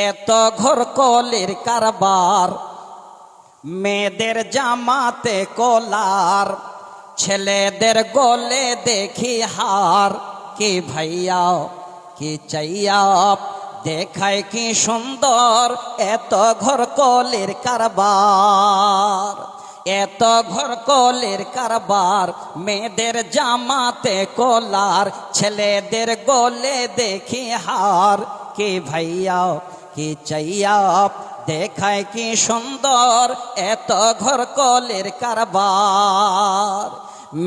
এত ঘর কলির কারবার, মেয়েদের জামাতে কলার, ছেলেদের গলে দেখি হার। কি ভাইয়া কি চাইয়া দেখায় কি সুন্দর, এত ঘর কলির কারবার, এত ঘর কলির কারবার। মেয়েদের জামাতে কলার, ছেলেদের গলে দেখি হার। কি ভাইয়া কি চাইয়া দেখায় কি সুন্দর, এত ঘর কলির কারবার।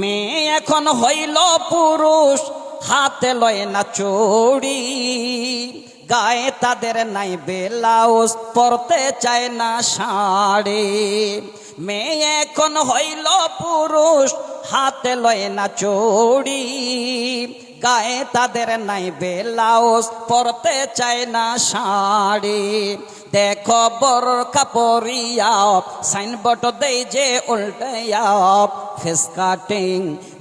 মেয়ে এখন হইল পুরুষ, হাতে লয় না চুড়ি, গায়ে তাদের নাই ব্লাউজ, পরতে চায় না শাড়ি। মেয়ে এখন হইল পুরুষ, হাতে লয় না চুড়ি, গায়ে তাদের নাই ব্লাউজ, পরতে চায় না শাড়ি। দেখো বোরকা পরিয়া সাইনবোর্ড দেই যে উল্টাইয়া, ফেস কাটিং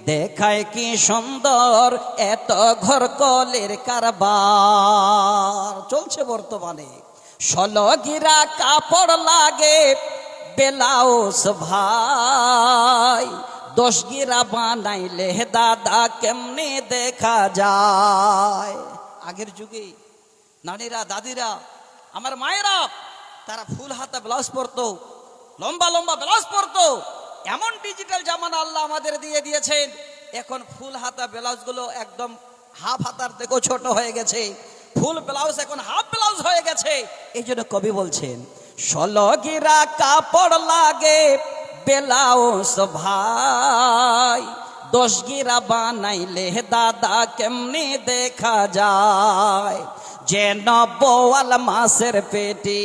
দেখায় কি সুন্দর, এত ঘর কলির কারবার চলছে বর্তমানে। 16 গিরা কাপড় লাগে ব্লাউজ ভাই, 10 গিরা বানাইলে দাদা কেমনে দেখা যায়। আগের যুগে নারীরা দাদিরা আমার মায়েরা তারা ফুল হাতা ব্লাউজ পরতো, লম্বা লম্বা ব্লাউজ পরতো। এমন ডিজিটাল জামানা আল্লাহ আমাদের দিয়ে দিয়েছেন, এখন ফুল হাতা ব্লাউজ গুলো একদম হাফ হাতার থেকেও ছোট হয়ে গেছে, ফুল ব্লাউজ এখন হাফ ব্লাউজ হয়ে গেছে। এই জন্য কবি বলছেন 16 গিরা কাপড় লাগে ব্লাউজ ভাই, 10 গিরা বানাইলে দাদা কেমনে দেখা যায়। যেন বোয়াল মাছের পেটি